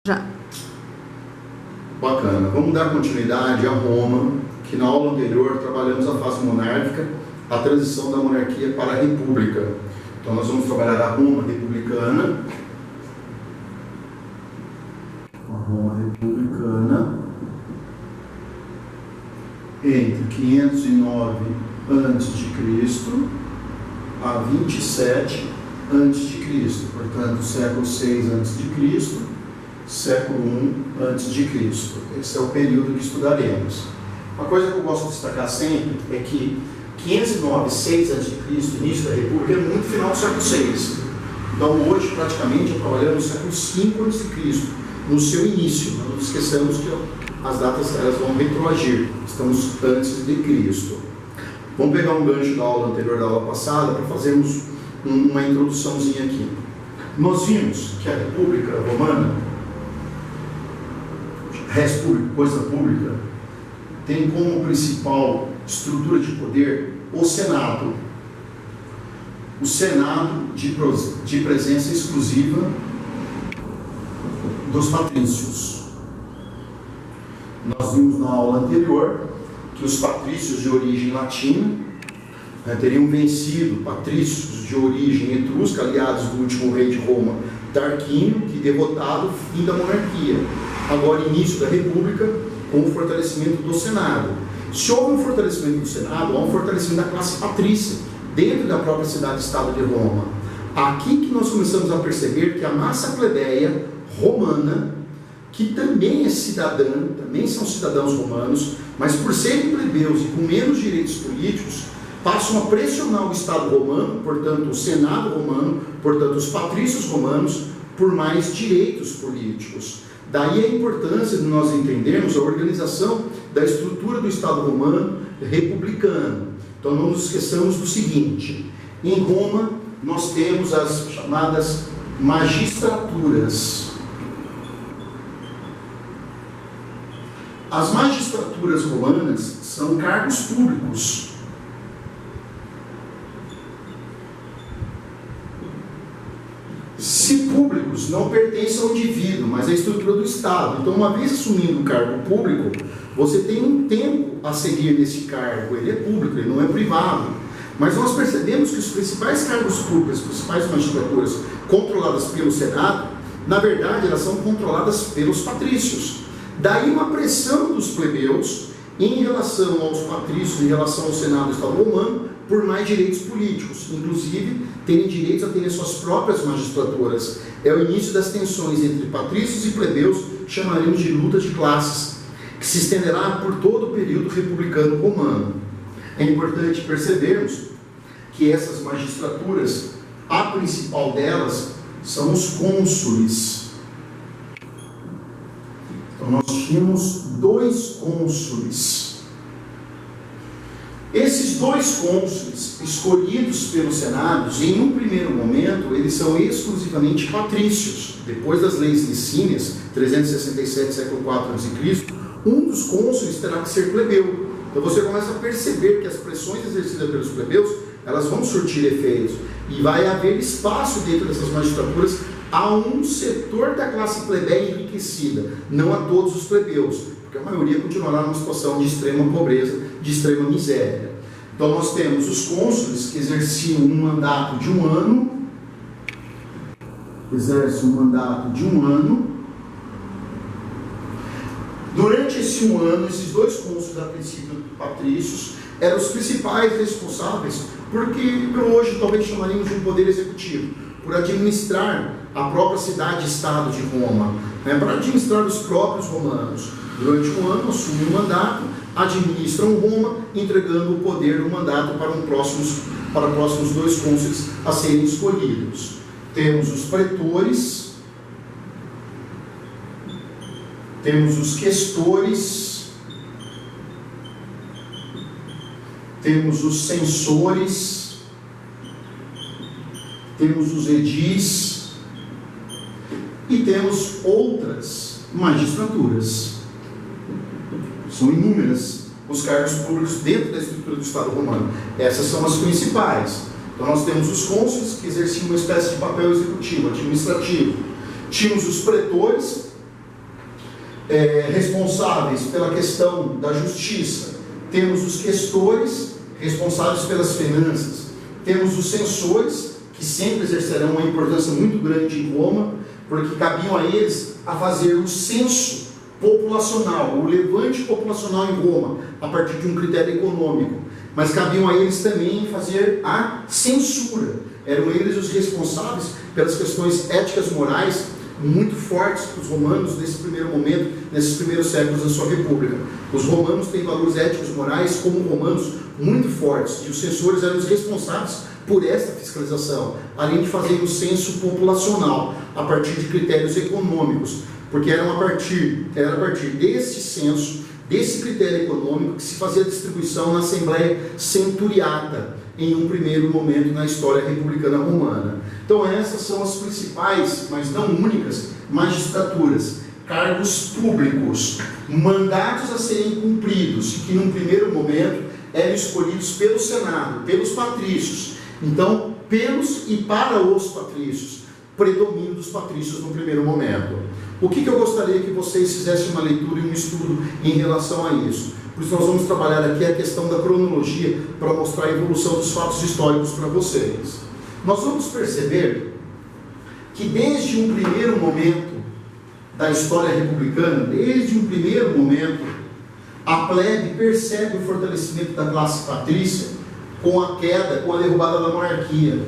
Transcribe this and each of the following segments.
Já. Bacana. Vamos dar continuidade a Roma, que na aula anterior trabalhamos a fase monárquica, a transição da monarquia para a república. Então nós vamos trabalhar a Roma republicana. A Roma republicana entre 509 a.C. a 27 a.C., portanto, século 6 a.C., século I a.C. Esse é o período que estudaremos. Uma coisa que eu gosto de destacar sempre é que 509, 6 a.C., início da República, é muito final do século 6. Então, hoje, praticamente, trabalhamos no século 5 a.C., no seu início. Não nos esqueçamos que as datas elas vão retroagir. Estamos antes de Cristo. Vamos pegar um gancho da aula anterior, da aula passada, para fazermos uma introduçãozinha aqui. Nós vimos que a República Romana, res pública, coisa pública, tem como principal estrutura de poder o Senado. O Senado de presença exclusiva dos patrícios. Nós vimos na aula anterior que os patrícios de origem latina teriam vencido patrícios de origem etrusca, aliados do último rei de Roma, Tarquínio, que derrotado o fim da monarquia. Agora, início da República, com o fortalecimento do Senado. Se houve um fortalecimento do Senado, há um fortalecimento da classe patrícia, dentro da própria cidade-estado de Roma. Aqui que nós começamos a perceber que a massa plebeia romana, que também é cidadã, também são cidadãos romanos, mas por serem plebeus e com menos direitos políticos, passam a pressionar o Estado romano, portanto o Senado romano, portanto os patrícios romanos, por mais direitos políticos. Daí a importância de nós entendermos a organização da estrutura do Estado romano republicano. Então não nos esqueçamos do seguinte: em Roma nós temos as chamadas magistraturas. As magistraturas romanas são cargos públicos. Se públicos, não pertencem ao indivíduo, mas à estrutura do Estado. Então, uma vez assumindo um cargo público, você tem um tempo a seguir nesse cargo. Ele é público, ele não é privado. Mas nós percebemos que os principais cargos públicos, as principais magistraturas controladas pelo Senado, na verdade, elas são controladas pelos patrícios. Daí uma pressão dos plebeus em relação aos patrícios, em relação ao Senado do Estado romano, por mais direitos políticos, inclusive terem direitos a terem suas próprias magistraturas. É o início das tensões entre patrícios e plebeus, que chamaremos de luta de classes, que se estenderá por todo o período republicano romano. É importante percebermos que essas magistraturas, a principal delas, são os cônsules. Então nós tínhamos 2 cônsules. Esses 2 cônsules, escolhidos pelos senados, em um primeiro momento, eles são exclusivamente patrícios. Depois das leis licínias, 367, século IV a.C., um dos cônsules terá que ser plebeu. Então você começa a perceber que as pressões exercidas pelos plebeus, elas vão surtir efeitos. E vai haver espaço dentro dessas magistraturas a um setor da classe plebeia enriquecida, não a todos os plebeus, porque a maioria continuará numa situação de extrema pobreza, de extrema miséria. Então nós temos os cônsules que exerciam um mandato de 1 ano, Durante esse 1 ano, esses 2 cônsules, a princípio patrícios, eram os principais responsáveis, porque hoje talvez chamaríamos de um poder executivo, por administrar a própria cidade-estado de Roma, para administrar os próprios romanos. Durante 1 ano, assumem o mandato, administram Roma, entregando o poder do mandato para próximos 2 cônsules a serem escolhidos. Temos os pretores, temos os questores, temos os censores, temos os edis e temos outras magistraturas. São inúmeras os cargos públicos dentro da estrutura do Estado romano. Essas são as principais. Então nós temos os cônsules, que exerciam uma espécie de papel executivo, administrativo. Tínhamos os pretores, responsáveis pela questão da justiça, temos os questores, responsáveis pelas finanças, temos os censores, que sempre exercerão uma importância muito grande em Roma, porque cabiam a eles a fazer o censo populacional, o levante populacional em Roma, a partir de um critério econômico, mas cabiam a eles também fazer a censura. Eram eles os responsáveis pelas questões éticas morais muito fortes para os romanos nesse primeiro momento, nesses primeiros séculos da sua república. Os romanos têm valores éticos morais como romanos muito fortes, e os censores eram os responsáveis por esta fiscalização, além de fazer o censo populacional a partir de critérios econômicos, porque era a partir desse censo, desse critério econômico, que se fazia a distribuição na Assembleia Centuriata, em um primeiro momento na história republicana romana. Então essas são as principais, mas não únicas, magistraturas, cargos públicos, mandatos a serem cumpridos, que num primeiro momento eram escolhidos pelo Senado, pelos patrícios. Então, pelos e para os patrícios, predomínio dos patrícios no primeiro momento. O que eu gostaria que vocês fizessem uma leitura e um estudo em relação a isso? Por isso nós vamos trabalhar aqui a questão da cronologia para mostrar a evolução dos fatos históricos para vocês. Nós vamos perceber que desde um primeiro momento da história republicana, desde um primeiro momento, a plebe percebe o fortalecimento da classe patrícia com a queda, com a derrubada da monarquia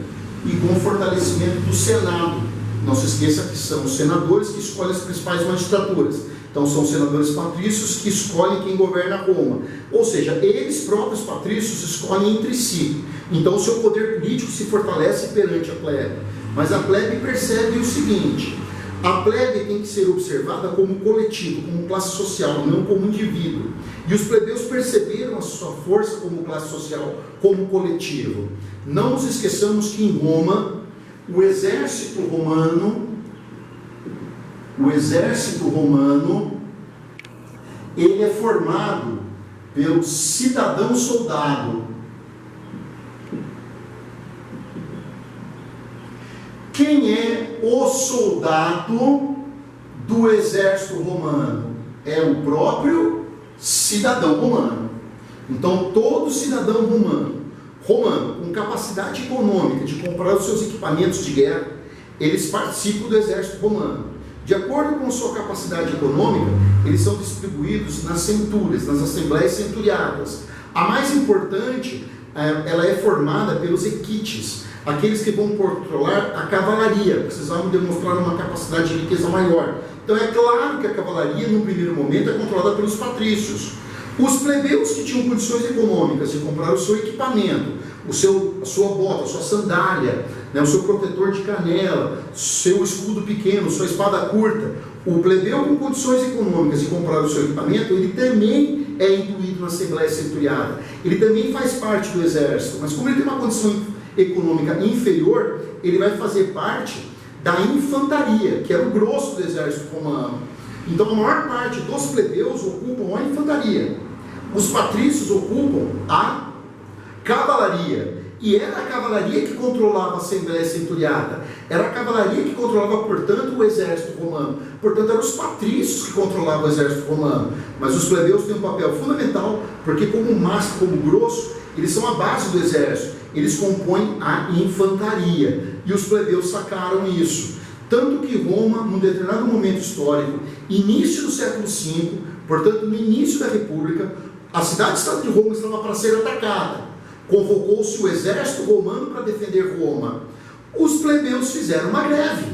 e com o fortalecimento do Senado. Não se esqueça que são os senadores que escolhem as principais magistraturas. Então são os senadores patrícios que escolhem quem governa Roma. Ou seja, eles próprios patrícios escolhem entre si. Então o seu poder político se fortalece perante a plebe. Mas a plebe percebe o seguinte: a plebe tem que ser observada como coletivo, como classe social, não como indivíduo. E os plebeus perceberam a sua força como classe social, como coletivo. Não nos esqueçamos que em Roma, o exército romano, ele é formado pelo cidadão soldado. Quem é o soldado do exército romano? É o próprio cidadão romano. Então, todo cidadão romano com capacidade econômica de comprar os seus equipamentos de guerra, eles participam do exército romano. De acordo com sua capacidade econômica, eles são distribuídos nas centúrias, nas assembleias centuriatas. A mais importante, ela é formada pelos equites, aqueles que vão controlar a cavalaria, vocês vão demonstrar uma capacidade de riqueza maior. Então é claro que a cavalaria, no primeiro momento, é controlada pelos patrícios. Os plebeus que tinham condições econômicas de comprar o seu equipamento, a sua bota, a sua sandália, o seu protetor de canela, seu escudo pequeno, sua espada curta, o plebeu com condições econômicas de comprar o seu equipamento, ele também é incluído na Assembleia Centuriata, ele também faz parte do exército, mas como ele tem uma condição econômica inferior, ele vai fazer parte da infantaria, que era o grosso do exército romano. Então a maior parte dos plebeus ocupam a infantaria, os patrícios ocupam a cavalaria, e era a cavalaria que controlava a Assembleia Centuriata, era a cavalaria que controlava, portanto, o exército romano. Portanto, eram os patrícios que controlavam o exército romano, mas os plebeus têm um papel fundamental, porque como massa, como grosso, eles são a base do exército, eles compõem a infantaria, e os plebeus sacaram isso. Tanto que Roma, num determinado momento histórico, início do século V, portanto, no início da República, a cidade-estado de Roma estava para ser atacada. Convocou-se o exército romano para defender Roma. Os plebeus fizeram uma greve,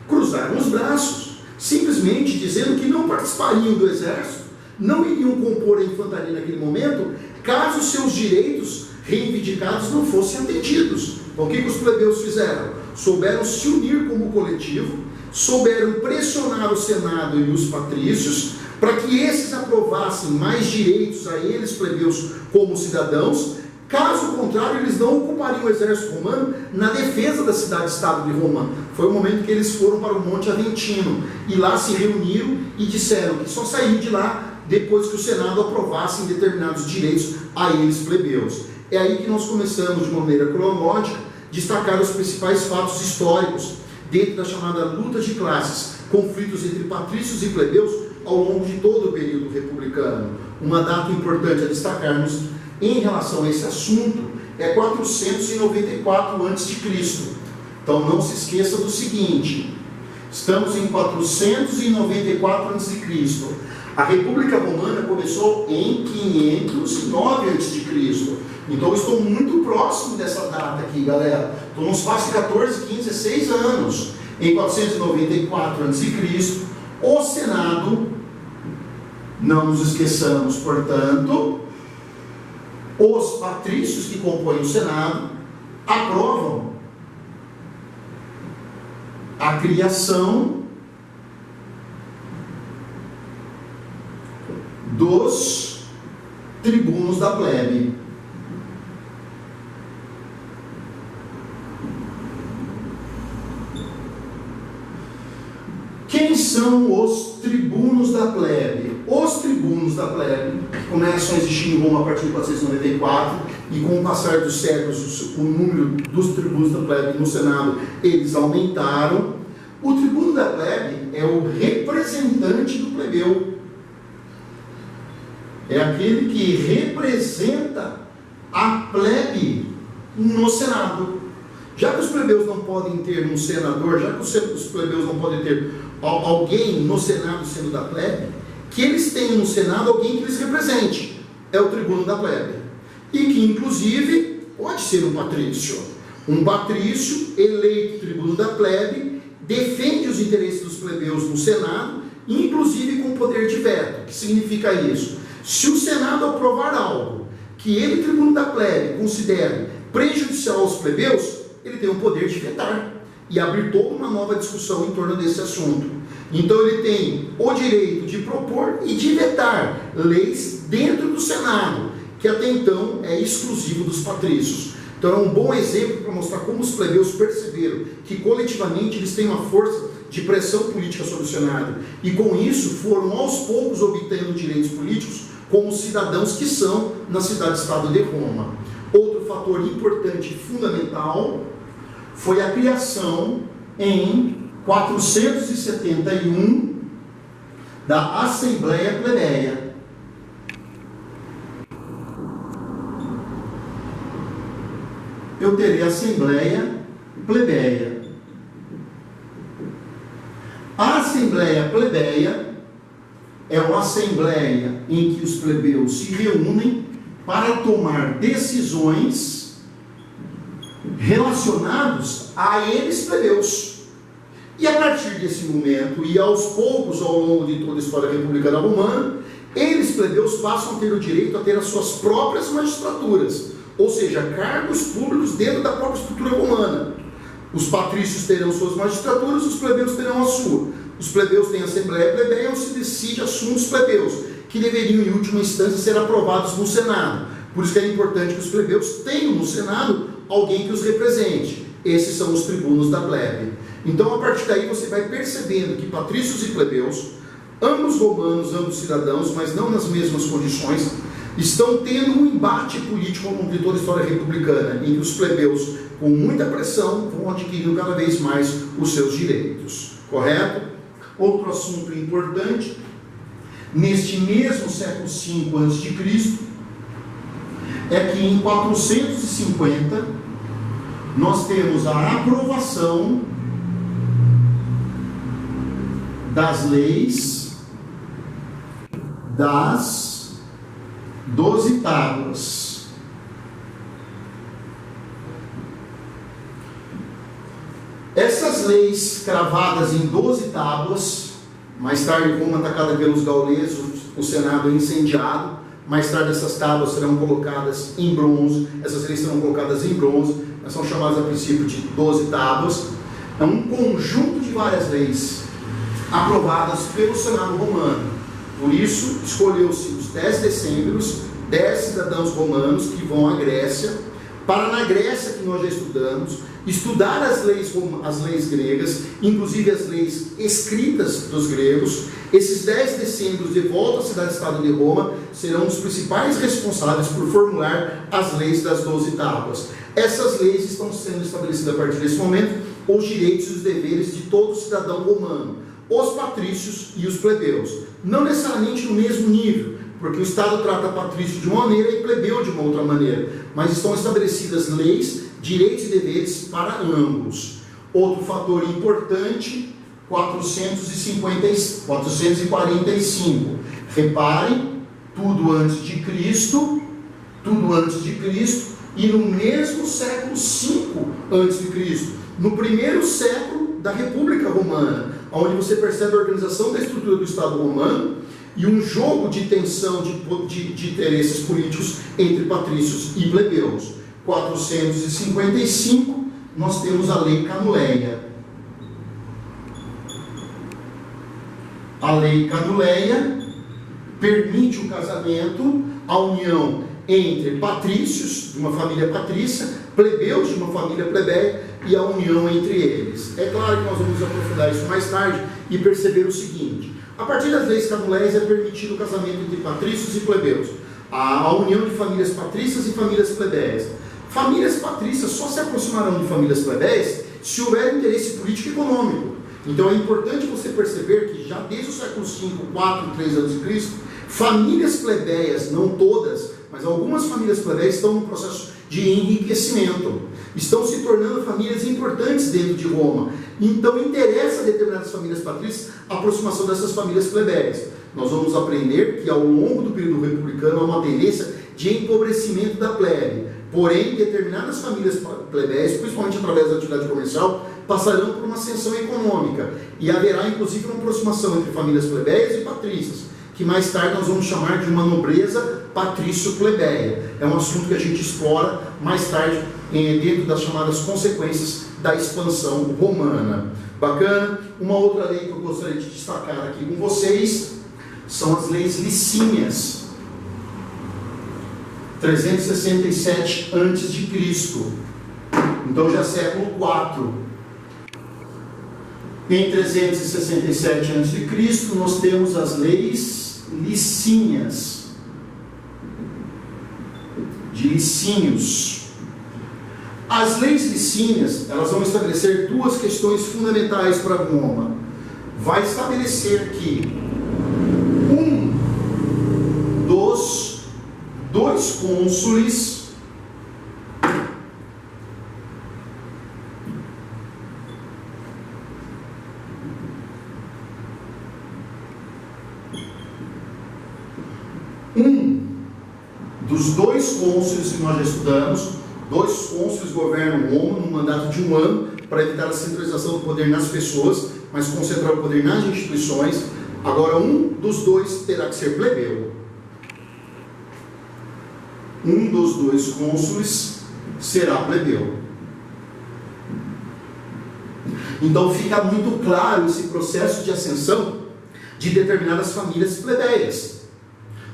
cruzaram os braços, simplesmente dizendo que não participariam do exército, não iriam compor a infantaria naquele momento, caso seus direitos reivindicados não fossem atendidos. Então o que os plebeus fizeram? Souberam se unir como coletivo, souberam pressionar o Senado e os patrícios para que esses aprovassem mais direitos a eles, plebeus, como cidadãos. Caso contrário, eles não ocupariam o exército romano na defesa da cidade-estado de Roma. Foi o momento que eles foram para o Monte Aventino e lá se reuniram e disseram que só saíam de lá depois que o Senado aprovasse determinados direitos a eles, plebeus. É aí que nós começamos, de maneira cronológica, destacar os principais fatos históricos dentro da chamada luta de classes, conflitos entre patrícios e plebeus ao longo de todo o período republicano. Uma data importante a destacarmos em relação a esse assunto é 494 a.C. Então não se esqueça do seguinte: estamos em 494 a.C. A República Romana começou em 509 a.C. Então eu estou muito próximo dessa data aqui, galera. Estou num espaço de 14, 15, 16 anos. Em 494 a.C., o Senado, não nos esqueçamos, portanto, os patrícios que compõem o Senado aprovam a criação dos tribunos da plebe. Quem são os tribunos da plebe? Os tribunos da plebe começam a existir em Roma a partir de 494, e com o passar dos séculos o número dos tribunos da plebe no Senado eles aumentaram. O tribuno da plebe é o representante do plebeu, é aquele que representa a plebe no Senado. Já que os plebeus não podem ter um senador, já que os plebeus não podem ter alguém no Senado sendo da plebe, que eles tenham no Senado alguém que eles represente, é o tribuno da plebe, e que inclusive pode ser um patrício. Um patrício eleito tribuno da plebe defende os interesses dos plebeus no Senado, inclusive com poder de veto. O que significa isso? Se o Senado aprovar algo que ele, tribuno da plebe, considere prejudicial aos plebeus, ele tem o poder de vetar e abrir toda uma nova discussão em torno desse assunto. Então ele tem o direito de propor e de vetar leis dentro do Senado, que até então é exclusivo dos patrícios. Então é um bom exemplo para mostrar como os plebeus perceberam que coletivamente eles têm uma força de pressão política sobre o Senado, e com isso foram aos poucos obtendo direitos políticos como cidadãos que são na cidade-estado de Roma. Outro fator importante e fundamental foi a criação em 471 da Assembleia Plebeia. Eu terei a Assembleia Plebeia. A Assembleia Plebeia é uma assembleia em que os plebeus se reúnem para tomar decisões relacionados a eles plebeus. E a partir desse momento, e aos poucos ao longo de toda a história republicana romana, eles plebeus passam a ter o direito a ter as suas próprias magistraturas, ou seja, cargos públicos dentro da própria estrutura romana. Os patrícios terão suas magistraturas, os plebeus terão a sua. Os plebeus têm a Assembleia Plebeia, onde se decide assuntos plebeus, que deveriam em última instância ser aprovados no Senado. Por isso que é importante que os plebeus tenham no Senado alguém que os represente. Esses são os tribunos da plebe. Então, a partir daí, você vai percebendo que patrícios e plebeus, ambos romanos, ambos cidadãos, mas não nas mesmas condições, estão tendo um embate político ao longo de toda a história republicana, em que os plebeus, com muita pressão, vão adquirindo cada vez mais os seus direitos. Correto? Outro assunto importante, neste mesmo século V a.C., é que em 450 nós temos a aprovação das leis das 12 tábuas. Essas leis cravadas em 12 tábuas, mais tarde Roma atacada pelos gauleses, o Senado é incendiado. Mais tarde essas tábuas serão colocadas em bronze, essas leis serão colocadas em bronze, mas são chamadas a princípio de 12 tábuas. É um conjunto de várias leis aprovadas pelo Senado romano. Por isso, escolheu-se os 10 decêmviros, 10 cidadãos romanos que vão à Grécia, para na Grécia, que nós já estudamos, estudar as leis gregas, inclusive as leis escritas dos gregos. Esses 10 decêmviros de volta à cidade-estado de Roma serão os principais responsáveis por formular as leis das 12 tábuas. Essas leis estão sendo estabelecidas a partir desse momento, os direitos e os deveres de todo cidadão romano. os patrícios e os plebeus. Não necessariamente no mesmo nível, porque o Estado trata patrício de uma maneira e plebeu de uma outra maneira, mas estão estabelecidas leis, direitos e deveres para ambos. Outro fator importante, 445. Reparem, tudo antes de Cristo, e no mesmo século V a.C., no primeiro século da República Romana, onde você percebe a organização da estrutura do Estado romano e um jogo de tensão de interesses políticos entre patrícios e plebeus. 455, nós temos a Lei Canuleia. A Lei Canuleia permite o casamento, a união entre patrícios, de uma família patrícia, plebeus, de uma família plebeia, e a união entre eles. É claro que nós vamos aprofundar isso mais tarde e perceber o seguinte: a partir das leis canuleias é permitido o casamento entre patrícios e plebeus, a união de famílias patrícias e famílias plebeias. Famílias patrícias só se aproximarão de famílias plebeias se houver interesse político e econômico. Então é importante você perceber que já desde o século V, 4, 3 a.C., famílias plebeias, não todas, mas algumas famílias plebeias estão no processo de enriquecimento, estão se tornando famílias importantes dentro de Roma. Então interessa a determinadas famílias patrícias a aproximação dessas famílias plebeias. Nós vamos aprender que ao longo do período republicano há uma tendência de empobrecimento da plebe. Porém, determinadas famílias plebeias, principalmente através da atividade comercial, passarão por uma ascensão econômica. E haverá inclusive uma aproximação entre famílias plebeias e patrícias, que mais tarde nós vamos chamar de uma nobreza patrício-plebeia. É um assunto que a gente explora mais tarde dentro das chamadas consequências da expansão romana. Bacana? Uma outra lei que eu gostaria de destacar aqui com vocês são as leis licínias. 367 a.C. Então já é século IV. Em 367 a.C. nós temos as leis licínias, de Licínios. As leis licínias, elas vão estabelecer duas questões fundamentais para Roma. Vai estabelecer que um dos dois cônsules que nós já estudamos, dois cônsules governam Roma num mandato de 1 ano para evitar a centralização do poder nas pessoas, mas concentrar o poder nas instituições. Agora, um dos dois terá que ser plebeu. Um dos dois cônsules será plebeu. Então fica muito claro esse processo de ascensão de determinadas famílias plebeias,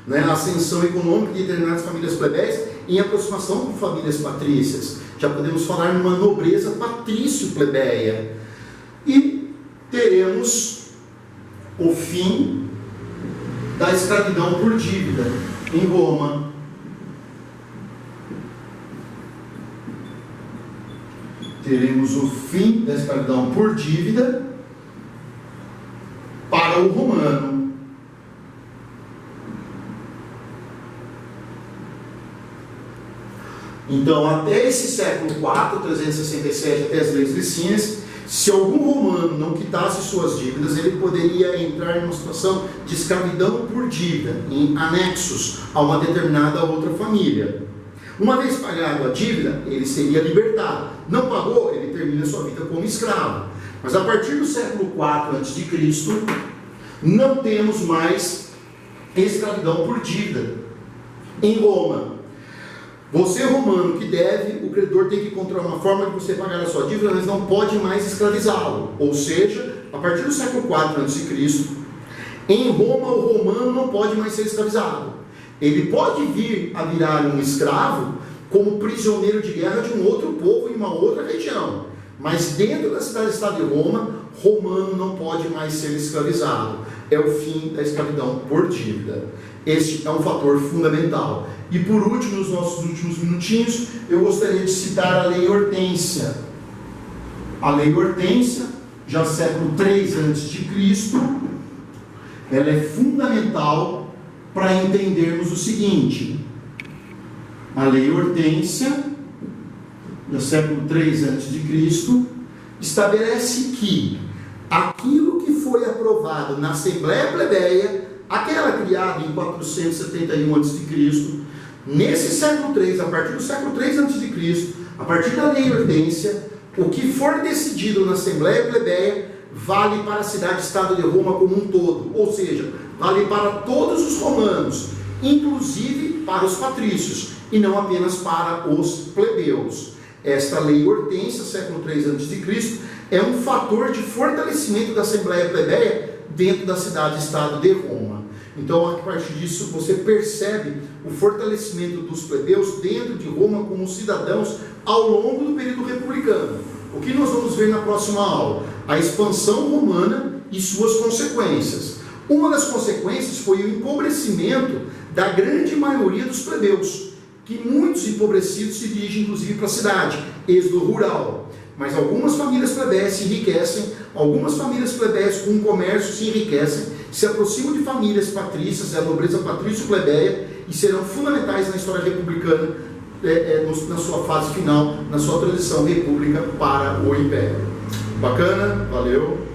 né? A ascensão econômica de determinadas famílias plebeias em aproximação com famílias patrícias. Já podemos falar numa nobreza patrício-plebeia. E teremos o fim da escravidão por dívida em Roma. Teremos o fim da escravidão por dívida para o romano. Então, até esse século IV, 367, até as leis licínias, se algum romano não quitasse suas dívidas, ele poderia entrar em uma situação de escravidão por dívida, em anexos a uma determinada outra família. Uma vez pagado a dívida, ele seria libertado. Não pagou, ele termina sua vida como escravo. Mas a partir do século IV a.C., não temos mais escravidão por dívida em Roma. Você, romano, que deve, o credor tem que encontrar uma forma de você pagar a sua dívida, mas não pode mais escravizá-lo. Ou seja, a partir do século IV a.C., em Roma, o romano não pode mais ser escravizado. Ele pode vir a virar um escravo como prisioneiro de guerra de um outro povo em uma outra região. Mas dentro da cidade-estado de Roma, romano não pode mais ser escravizado. É o fim da escravidão por dívida. Este é um fator fundamental. E por último, nos nossos últimos minutinhos, eu gostaria de citar a Lei Hortência. A Lei Hortência já século III a.C., ela é fundamental para entendermos o seguinte: a Lei Hortência, do século III a.C., estabelece que aquilo que foi aprovado na Assembleia Plebeia, aquela criada em 471 a.C., nesse século III, a partir do século III a.C., a partir da Lei Hortência, o que for decidido na Assembleia Plebeia vale para a cidade-estado de Roma como um todo, ou seja, vale para todos os romanos, inclusive para os patrícios, e não apenas para os plebeus. Esta Lei Hortência, século III a.C., é um fator de fortalecimento da Assembleia Plebeia dentro da cidade-estado de Roma. Então, a partir disso, você percebe o fortalecimento dos plebeus dentro de Roma como cidadãos ao longo do período republicano. O que nós vamos ver na próxima aula? A expansão romana e suas consequências. Uma das consequências foi o empobrecimento da grande maioria dos plebeus, que muitos empobrecidos se dirigem inclusive para a cidade, êxodo rural. Mas algumas famílias plebeias se enriquecem, algumas famílias plebeias com comércio se enriquecem, se aproximam de famílias patrícias, a nobreza patrício-plebeia, e serão fundamentais na história republicana, na sua fase final, na sua transição república para o império. Bacana? Valeu!